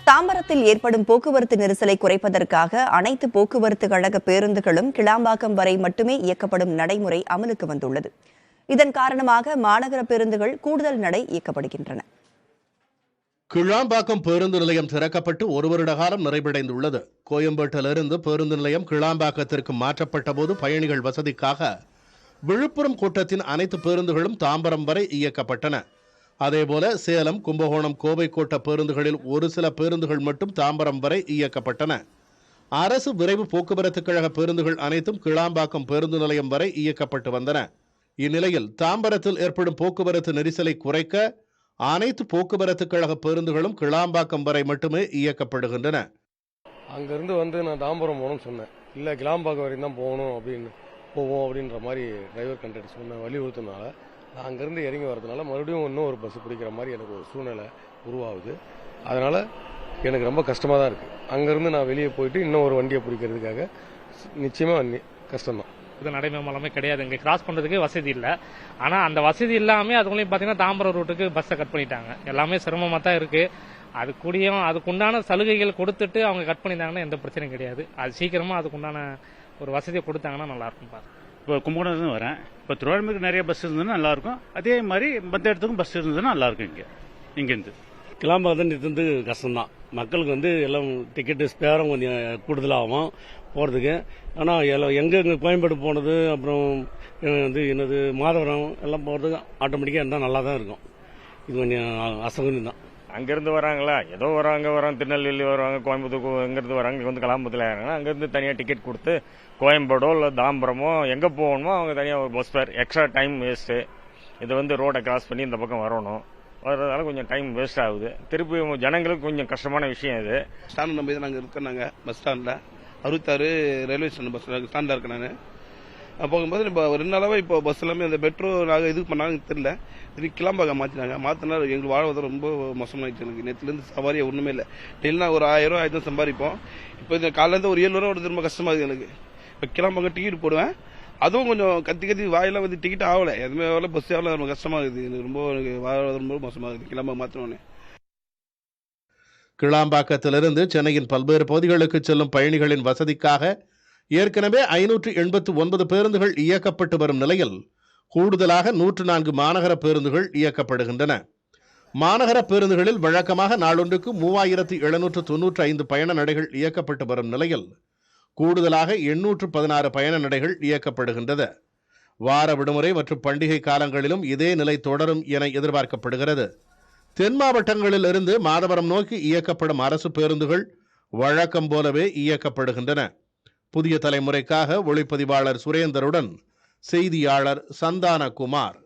தாம்பரத்தில் ஏற்படும் போக்குவரத்து நெரிசலை குறைப்பதற்காக அனைத்து போக்குவரத்து கழக பேருந்துகளும் கிளாம்பாக்கம் வரை மட்டுமே இயக்கப்படும் நடைமுறை அமலுக்கு வந்துள்ளது. இதன் காரணமாக மாநகர பேருந்துகள் கூடுதல் நடை இயக்கப்படுகின்றன. கிளாம்பாக்கம் பேருந்து நிலையம் திறக்கப்பட்டு ஒரு வருட காலம் நிறைவடைந்துள்ளது. கோயம்பேட்டிலிருந்து பேருந்து நிலையம் கிளாம்பாக்கத்திற்கு மாற்றப்பட்ட போது பயணிகள் வசதிக்காக விழுப்புரம் கோட்டத்தின் அனைத்து பேருந்துகளும் தாம்பரம் வரை இயக்கப்பட்டன. அதேபோல சேலம், கும்பகோணம், கோவை கோட்ட பேருந்துகளில் ஒரு சில பேருந்துகள் மட்டும் தாம்பரம் வரை இயக்கப்பட்டன. அரசு விரைவு போக்குவரத்து கழக பேருந்துகள் அனைத்தும் கிளாம்பாக்கம் பேருந்து நிலையம் வரை இயக்கப்பட்டு வந்தன. இந்நிலையில் தாம்பரத்தில் ஏற்படும் போக்குவரத்து நெரிசலை குறைக்க அனைத்து போக்குவரத்து கழக பேருந்துகளும் கிளாம்பாக்கம் வரை மட்டுமே இயக்கப்படுகின்றன. அங்கிருந்து வந்து நான் தாம்பரம் போகணும்னு சொன்னேன். இல்லை கிளாம்பாக்கம் வரைக்கும் தான் போகணும் போவோம் அப்படின்ற மாதிரி டிரைவர் கண்டக்டர் சொன்ன வலியுறுத்தினால நான் அங்கேருந்து இறங்கி வரதுனால மறுபடியும் இன்னும் ஒரு பஸ் பிடிக்கிற மாதிரி எனக்கு ஒரு சூழ்நிலை உருவாகுது. அதனால் எனக்கு ரொம்ப கஷ்டமாக தான் இருக்குது. அங்கேருந்து நான் வெளியே போயிட்டு இன்னும் ஒரு வண்டியை பிடிக்கிறதுக்காக நிச்சயமாக கஷ்டம்தான். இது நடைமுறை கிடையாது. இங்கே கிராஸ் பண்ணுறதுக்கு வசதி இல்லை. ஆனால் அந்த வசதி இல்லாமல் அதுக்குள்ளேயும் பார்த்தீங்கன்னா தாம்பரம் ரூட்டுக்கு பஸ்ஸை கட் பண்ணிட்டாங்க. எல்லாமே சிரமமாக தான் இருக்குது. அது கூடியும் அதுக்குண்டான சலுகைகள் கொடுத்துட்டு அவங்க கட் பண்ணிட்டாங்கன்னா எந்த பிரச்சனையும் கிடையாது. அது சீக்கிரமாக அதுக்குண்டான ஒரு வசதியை கொடுத்தாங்கன்னா நல்லாயிருக்கும். பாரு, இப்போ கும்பகோணம் வரேன். இப்போ திருவாரூருக்கு நிறைய பஸ் இருந்ததுன்னா நல்லாயிருக்கும். அதே மாதிரி மற்ற இடத்துக்கும் பஸ் இருந்ததுன்னா நல்லாயிருக்கும். இங்கேருந்து கிளாம்பாக்கம் நிறுத்துறது கஷ்டம்தான். மக்களுக்கு எல்லாம் டிக்கெட்டு ஸ்பேரும் கொஞ்சம் கூடுதலாகும் போகிறதுக்கு. ஆனால் எங்கே கோயம்பேடு போனது, அப்புறம் என்னது மாதவரம் எல்லாம் போகிறதுக்கு ஆட்டோமேட்டிக்காக இருந்தால் நல்லா தான் இருக்கும். இது கொஞ்சம் அசௌகரியம் தான். அங்கேருந்து வராங்களா, ஏதோ வராங்க திருநெல்வேலி வருவாங்க, கோயம்புத்தூர் எங்கேருந்து வராங்க, இங்கே வந்து கிளாம்பத்தில் இறங்கினா அங்கேருந்து தனியாக டிக்கெட் கொடுத்து கோயம்பேடோ இல்லை தாம்பரமோ எங்கே போகணுமோ அவங்க தனியாக ஒரு bus fare, extra time waste. இது ரோடை கிராஸ் பண்ணி இந்த பக்கம் வரணும். வர்றதால கொஞ்சம் டைம் வேஸ்ட் ஆகுது. திருப்பி ஜனங்களுக்கு கொஞ்சம் கஷ்டமான விஷயம் இது. ஸ்டாண்ட் நம்பி தான் நாங்கள் இருக்கோம். நாங்கள் பஸ் ஸ்டாண்டில் 66 ரயில்வே ஸ்டேஷன் பஸ் ஸ்டாண்டில் இருக்கேன். நான் போகும்போது இப்போ 2 நாளாவே இப்போ பஸ் எல்லாமே அந்த மெட்ரோ நாங்கள் இது பண்ணாங்க தெரியல. திருப்பி கிளாம்பாக்கம் மாற்றினா எங்களுக்கு வாழ்வது ரொம்ப மோசமாயிடுச்சு. எனக்கு நேற்றுலேருந்து சவாரியே ஒன்றுமே இல்லை. டெய்லினா ஒரு 1000 ரூபா ஆயிரத்தி சம்பாதிப்போம். இப்போ இந்த காலையிலேருந்து ஒரு 700 ரூபா ரொம்ப கஷ்டமாகுது எனக்கு. இப்போ கிளாம்பாக்கம் டிக்கெட் போடுவேன், அதுவும் கொஞ்சம் கத்தி வாயெல்லாம் டிக்கெட் ஆகலை, எதுவுமே ஆகலை, பஸ் ஆகல, ரொம்ப கஷ்டமாகுது. எனக்கு வாழ்வது ரொம்ப மோசமாகுது கிளாம்பாக்கம் மாற்றினோன்னே. கிளாம்பாக்கத்திலிருந்து சென்னையின் பல்வேறு பகுதிகளுக்கு செல்லும் பயணிகளின் வசதிக்காக ஏற்கனவே 589 பேருந்துகள் இயக்கப்பட்டு வரும் நிலையில் கூடுதலாக 104 மாநகர பேருந்துகள் இயக்கப்படுகின்றன. மாநகர பேருந்துகளில் வழக்கமாக நாளொன்றுக்கு 3795 பயண நடைகள் இயக்கப்பட்டு வரும் நிலையில் கூடுதலாக 816 பயண நடைகள் இயக்கப்படுகின்றது. வார விடுமுறை மற்றும் பண்டிகை காலங்களிலும் இதே நிலை தொடரும் என எதிர்பார்க்கப்படுகிறது. தென் மாவட்டங்களில் இருந்து மாதவரம் நோக்கி இயக்கப்படும் அரசு பேருந்துகள் வழக்கம் போலவே இயக்கப்படுகின்றன. புதிய தலைமுறைக்காக ஒளிப்பதிவாளர் சுரேந்தருடன் செய்தியாளர் சந்தானகுமார்.